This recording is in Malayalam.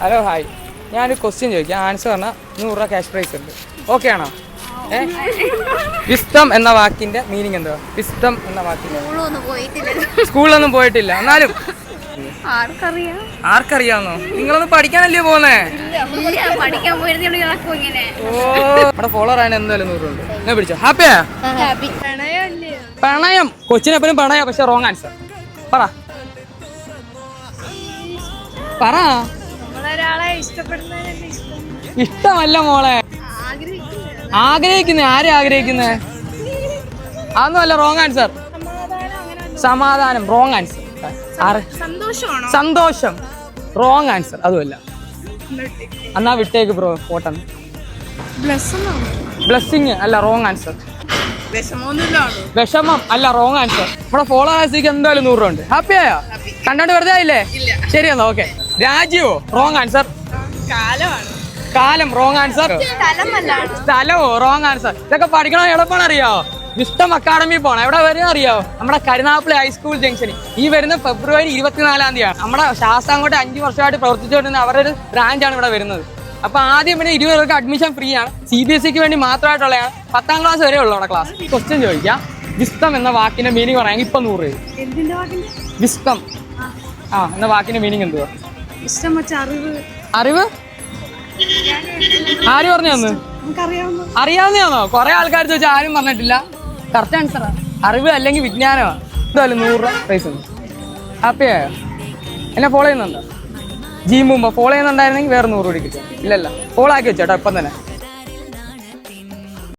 ഹലോ ഹായ്, ഞാനൊരു ക്വസ്റ്റ്യൻ ചോദിക്കാം. ആൻസർ പറഞ്ഞാൽ 100 രൂപ ക്യാഷ് പ്രൈസ് ഉണ്ട്. ഓക്കെ ആണോ? വിസ്തം എന്ന വാക്കിന്റെ മീനിങ് എന്താ? വിസ്തം എന്ന വാക്കിന്റെ സ്കൂളിലൊന്നും പോയിട്ടില്ല, എന്നാലും ആർക്കറിയാന്നോ? നിങ്ങളൊന്നും പഠിക്കാനല്ലേ പോന്നേ? നമ്മുടെ ഫോളോവർ ആണ്. എന്തായാലും 100 ഉണ്ട്. ഞാൻ പിടിച്ചോ. ഹാപ്പിയാ? പ്രണയം. കൊച്ചിനെപ്പോഴും പ്രണയം, പക്ഷെ റോങ് ആൻസർ. പറ. ഇഷ്ടമല്ല മോളെ, ആഗ്രഹിക്കുന്നേ. ആരെ ആഗ്രഹിക്കുന്നേ? അതൊന്നും അല്ല. Wrong answer. സമാധാനം. Wrong answer. സന്തോഷം. Wrong answer. അതുമല്ല. എന്നാ വിട്ടേക്ക് ബ്രോ. പോട്ടെ. ബ്ലെസ്സിങ് അല്ല. Wrong answer. വിഷമം അല്ല. Wrong answer. നമ്മുടെ ഫോളോവേഴ്സിക്ക് എന്തായാലും 100 രൂപ ഉണ്ട്. ഹാപ്പിയായോ? കണ്ടോണ്ട് വെറുതെ ആയില്ലേ? ശരി എന്നാ ഓക്കെ. രാജ്യമോ? Wrong answer. കാലം. Wrong answer. സ്ഥലമോ? Wrong answer. ഇതൊക്കെ പഠിക്കണോ? എളുപ്പമാണ്. അറിയാവോ? വിസ്തം അക്കാഡമി പോണം. എവിടെ വരുന്ന അറിയാവോ? നമ്മുടെ കരുനാഗപ്പള്ളി ഹൈസ്കൂൾ ജംഗ്ഷനിൽ ഈ വരുന്ന ഫെബ്രുവരി 24-ാം തീയതിയാണ്. നമ്മുടെ ശാസ്താംകോട്ട 5 വർഷമായിട്ട് പ്രവർത്തിച്ചുകൊണ്ടിരുന്ന അവരുടെ ഒരു ബ്രാഞ്ചാണ് ഇവിടെ വരുന്നത്. അപ്പൊ ആദ്യം പിന്നെ 20 പേർക്ക് അഡ്മിഷൻ ഫ്രീ ആണ്. CBSEക്ക് വേണ്ടി മാത്രമായിട്ടുള്ളതാണ്. 10ാം ക്ലാസ് വരെ ഉള്ളൂ അവിടെ ക്ലാസ്. ക്വസ്റ്റ്യൻ ചോദിക്കാം. വിസ്തം എന്ന വാക്കിന്റെ മീനിങ് പറയാൻ ഇപ്പൊ 100 രൂപ. വിസ്തം എന്ന വാക്കിന്റെ മീനിങ് എന്തുവാ? അറിവ്. ആര് പറഞ്ഞു തന്നു? അറിയാവുന്നതാണോ? കുറെ ആൾക്കാർ ചോദിച്ചാൽ ആരും പറഞ്ഞിട്ടില്ല. കറക്റ്റ് ആൻസറാ. അറിവ് അല്ലെങ്കിൽ വിജ്ഞാനമാണ്. എന്തായാലും 100 രൂപ പ്രൈസ് ഉണ്ട്. ഹാപ്പിയായോ? എന്നെ ഫോളോ ചെയ്യുന്നുണ്ടോ? ജിം മുമ്പ് ഫോളോ ചെയ്യുന്നുണ്ടായിരുന്നെങ്കിൽ വേറെ 100 രൂപ കിട്ടും. ഇല്ലല്ല, ഫോളോ ആക്കി വെച്ചോട്ടോ ഇപ്പം തന്നെ.